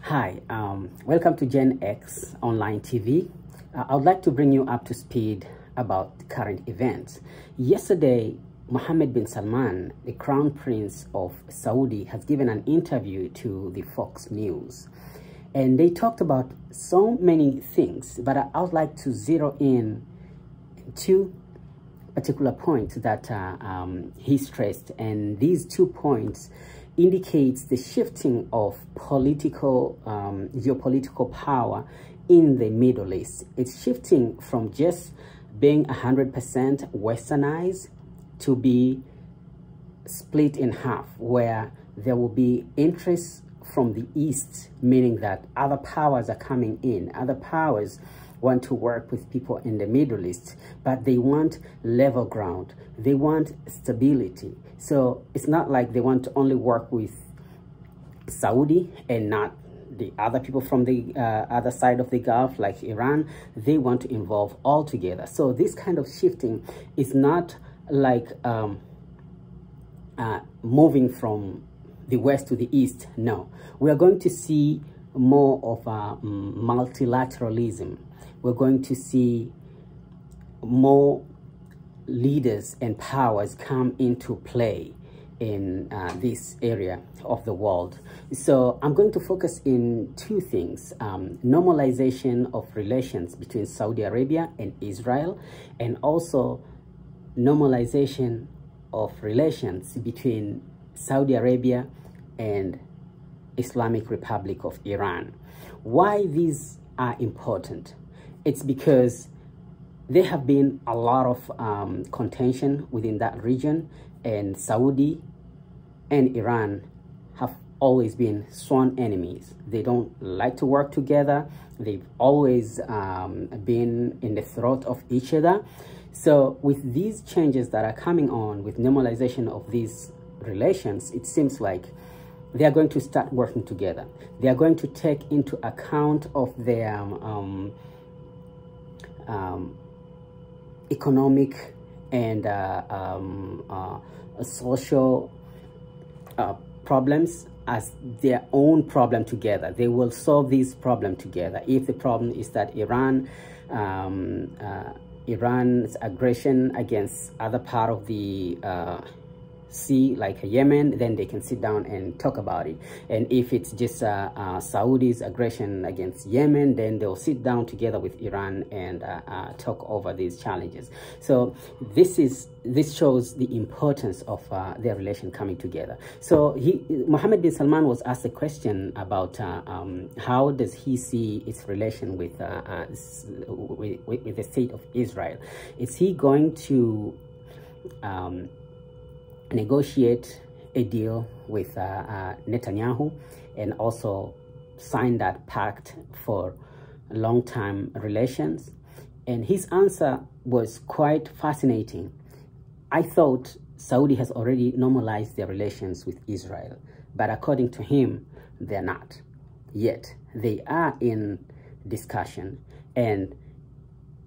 Hi, welcome to Gen X Online TV. I would like to bring you up to speed about current events. Yesterday, Mohammed bin Salman, the Crown Prince of Saudi, has given an interview to the Fox News. And they talked about so many things, but I would like to zero in two particular points that he stressed. And these 2 points indicates the shifting of political, geopolitical power in the Middle East. It's shifting from just being 100% westernized to be split in half, where there will be interests from the East, meaning that other powers are coming in. Other powers want to work with people in the Middle East, but they want level ground. They want stability. So it's not like they want to only work with Saudi and not the other people from the other side of the Gulf, like Iran. They want to involve all together. So this kind of shifting is not like moving from the West to the East. No, we are going to see more of a multilateralism. We're going to see more leaders and powers come into play in this area of the world. So I'm going to focus in 2 things: normalization of relations between Saudi Arabia and Israel, and also normalization of relations between Saudi Arabia and Islamic Republic of Iran. Why these are important? It's because there have been a lot of contention within that region, and Saudi and Iran have always been sworn enemies. They don't like to work together. They've always been in the throat of each other. So with these changes that are coming on, with normalization of these relations, it seems like they are going to start working together. They are going to take into account of their economic and social problems as their own problem together. They will solve this problem together. If the problem is that Iran's aggression against other part of the sea, like Yemen, then they can sit down and talk about it. And if it's just Saudi's aggression against Yemen, then they'll sit down together with Iran and talk over these challenges. So this shows the importance of their relation coming together. So Mohammed bin Salman was asked a question about how does he see its relation with the state of Israel. Is he going to negotiate a deal with Netanyahu and also sign that pact for long-term relations? And his answer was quite fascinating. I thought Saudi has already normalized their relations with Israel, but according to him, they're not yet. They are in discussion, and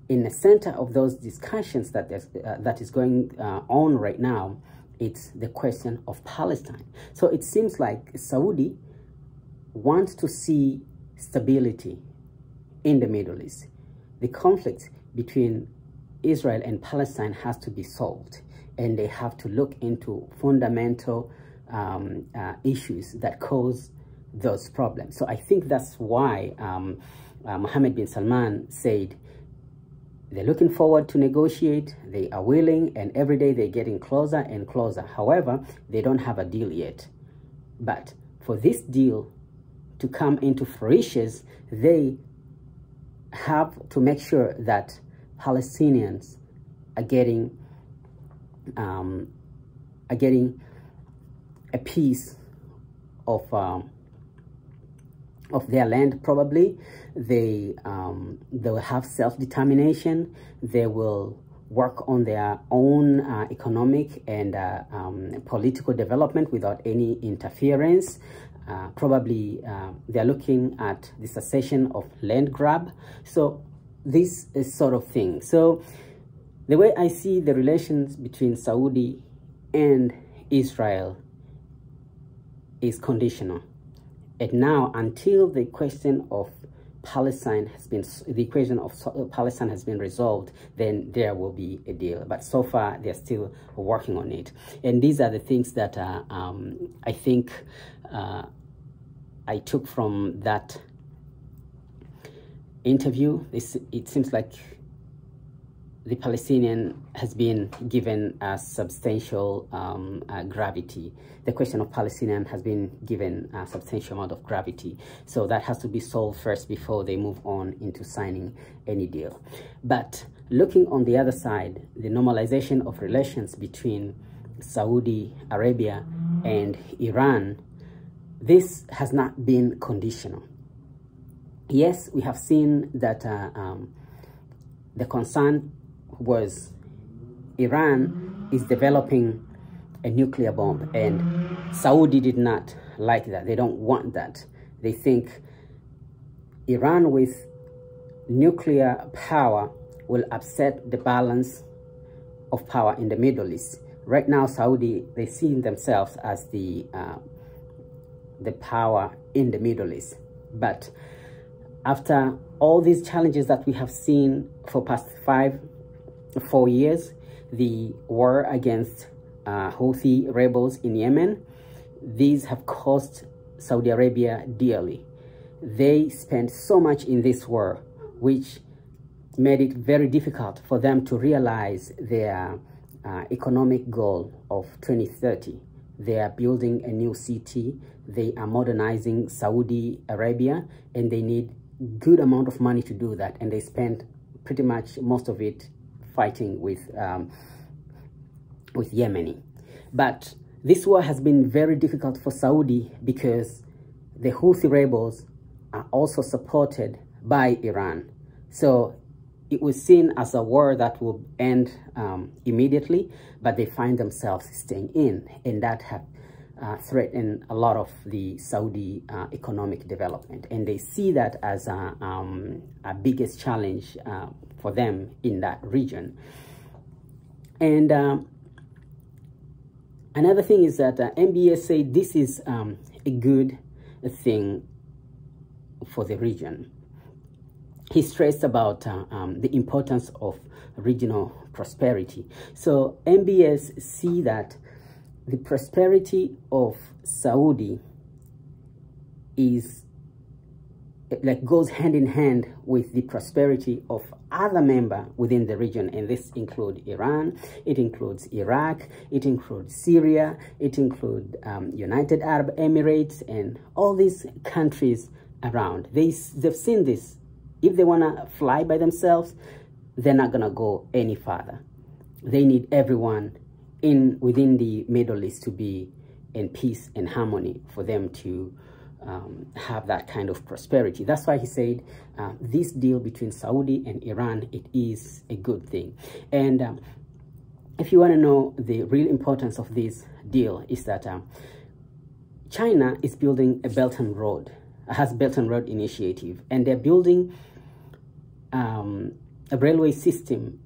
in the center of those discussions that is going on right now, it's the question of Palestine. So it seems like Saudi wants to see stability in the Middle East. The conflict between Israel and Palestine has to be solved, and they have to look into fundamental issues that cause those problems. So I think that's why Mohammed bin Salman said they're looking forward to negotiate, they are willing, and every day they're getting closer and closer. However, they don't have a deal yet. But for this deal to come into fruition, they have to make sure that Palestinians are getting a piece of their land. Probably they will have self-determination. They will work on their own economic and political development without any interference. Probably they're looking at the cessation of land grab. So this is sort of thing. So the way I see the relations between Saudi and Israel is conditional. And now, until the question of Palestine has been, Palestine has been resolved, then there will be a deal. But so far, they're still working on it. And these are the things that I think I took from that interview. It seems like the Palestinian has been given a substantial gravity. The question of Palestinian has been given a substantial amount of gravity. So that has to be solved first before they move on into signing any deal. But looking on the other side, the normalization of relations between Saudi Arabia and Iran, this has not been conditional. Yes, we have seen that the concern was Iran is developing a nuclear bomb, and Saudi did not like that. They don't want that. They think Iran with nuclear power will upset the balance of power in the Middle East. Right now, Saudi, they see themselves as the power in the Middle East. But after all these challenges that we have seen for past 4 years, the war against Houthi rebels in Yemen, these have cost Saudi Arabia dearly. They spent so much in this war, which made it very difficult for them to realize their economic goal of 2030. They are building a new city, they are modernizing Saudi Arabia, and they need good amount of money to do that, and they spent pretty much most of it fighting with Yemeni. But this war has been very difficult for Saudi because the Houthi rebels are also supported by Iran. So it was seen as a war that will end immediately, but they find themselves staying in, and that have threatened a lot of the Saudi economic development. And they see that as a biggest challenge for them in that region. And another thing is that MBS said this is a good thing for the region. He stressed about the importance of regional prosperity. So MBS see that the prosperity of Saudi is goes hand in hand with the prosperity of other members within the region, and this includes Iran, it includes Iraq, it includes Syria, it includes United Arab Emirates, and all these countries around. They've seen this. If they want to fly by themselves, they're not going to go any farther. They need everyone within the Middle East to be in peace and harmony for them to have that kind of prosperity. That's why he said this deal between Saudi and Iran, it is a good thing. And if you want to know the real importance of this deal, is that China is building a Belt and Road, has Belt and Road initiative, and they're building a railway system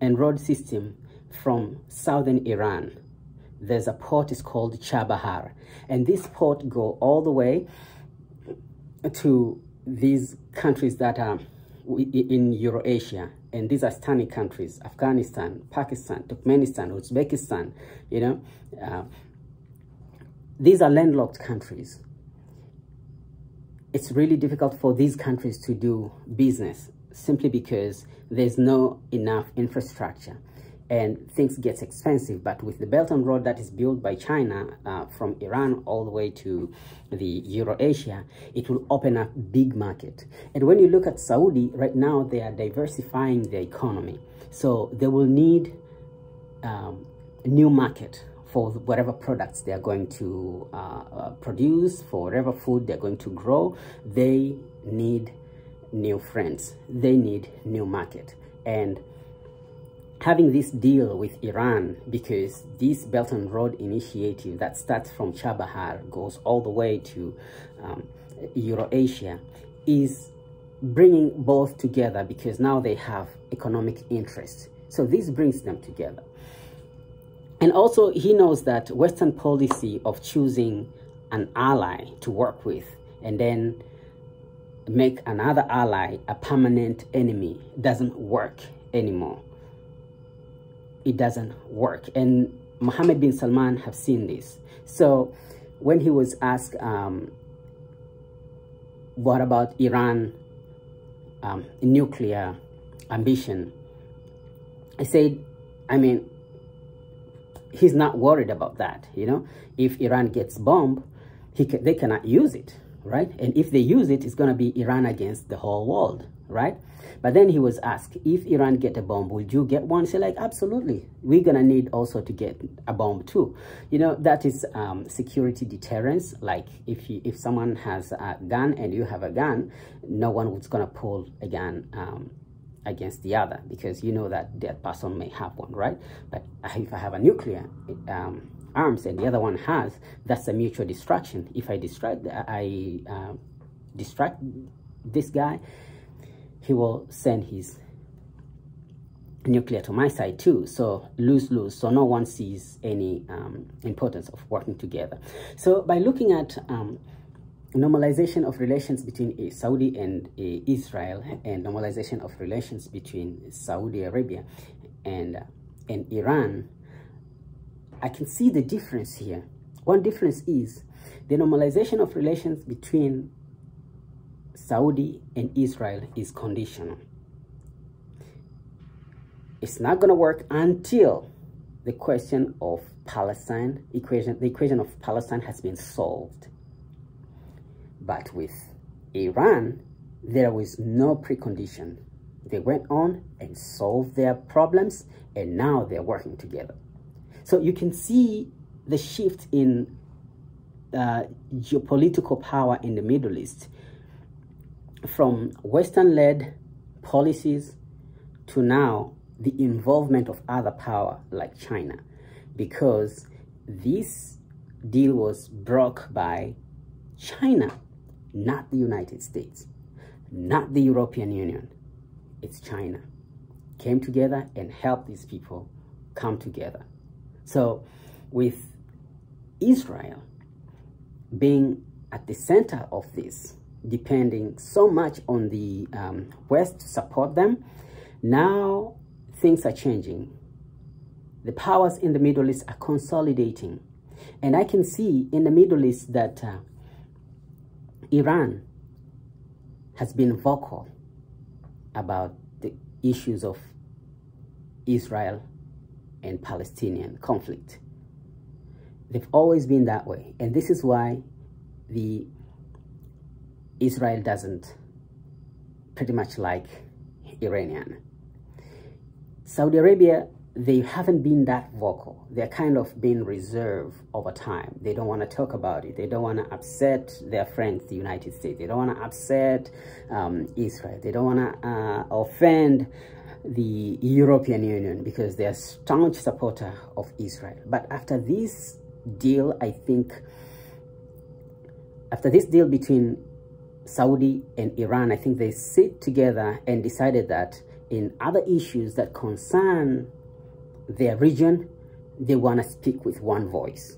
and road system from southern Iran. There's a port, it's called Chabahar, and this port go all the way to these countries that are in Eurasia, and these are stunning countries: Afghanistan, Pakistan, Turkmenistan, Uzbekistan. You know, these are landlocked countries. It's really difficult for these countries to do business simply because there's no enough infrastructure and things get expensive. But with the Belt and Road that is built by China from Iran all the way to the Eurasia, it will open up big market. And when you look at Saudi right now, they are diversifying their economy, so they will need a new market for whatever products they are going to produce, for whatever food they're going to grow. They need new friends, they need new market. And having this deal with Iran, because this Belt and Road initiative that starts from Chabahar goes all the way to Eurasia, is bringing both together, because now they have economic interests. So this brings them together. And also he knows that Western policy of choosing an ally to work with and then make another ally a permanent enemy doesn't work anymore. It doesn't work. And Mohammed bin Salman have seen this. So when he was asked, what about Iran nuclear ambition, I said, I mean, he's not worried about that. You know, if Iran gets bombed, they cannot use it, right? And if they use it, it's going to be Iran against the whole world, right? But then he was asked, if Iran get a bomb, would you get one? Say, like, absolutely. We're going to need also to get a bomb too. You know, that is security deterrence. Like, if someone has a gun and you have a gun, no one was going to pull a gun against the other, because you know that that person may have one, right? But if I have a nuclear arms and the other one has, that's a mutual distraction. If I distract this guy, he will send his nuclear to my side too. So lose-lose. So no one sees any importance of working together. So by looking at normalization of relations between Saudi and Israel, and normalization of relations between Saudi Arabia and Iran, I can see the difference here. One difference is the normalization of relations between Saudi and Israel is conditional. It's not going to work until the question of Palestine, the equation of Palestine has been solved. But with Iran, there was no precondition. They went on and solved their problems, and now they're working together. So you can see the shift in geopolitical power in the Middle East, from Western-led policies to now the involvement of other power like China, because this deal was broke by China, not the United States, not the European Union. It's China. Came together and helped these people come together. So with Israel being at the center of this, depending so much on the West to support them, now things are changing. The powers in the Middle East are consolidating. And I can see in the Middle East that Iran has been vocal about the issues of Israel and Palestinian conflict. They've always been that way. And this is why Israel doesn't pretty much like Iranian. Saudi Arabia, they haven't been that vocal. They're kind of been reserved over time. They don't want to talk about it. They don't want to upset their friends, the United States. They don't want to upset Israel. They don't want to offend the European Union, because they're a staunch supporter of Israel. But after this deal, I think, after this deal between Saudi and Iran, I think they sit together and decided that in other issues that concern their region, they want to speak with one voice.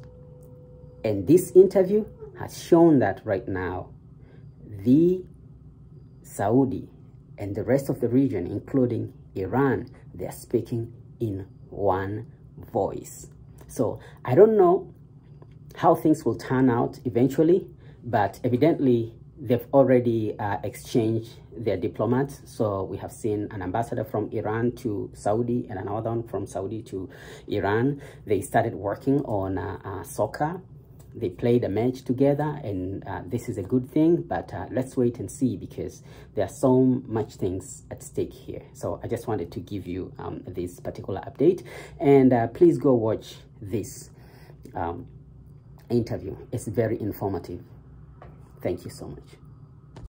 And this interview has shown that right now, the Saudi and the rest of the region, including Iran, they're speaking in one voice. So I don't know how things will turn out eventually, but evidently they've already exchanged their diplomats. So we have seen an ambassador from Iran to Saudi and another one from Saudi to Iran. They started working on soccer. They played a match together, and this is a good thing, but let's wait and see, because there are so much things at stake here. So I just wanted to give you this particular update, and please go watch this interview. It's very informative. Thank you so much.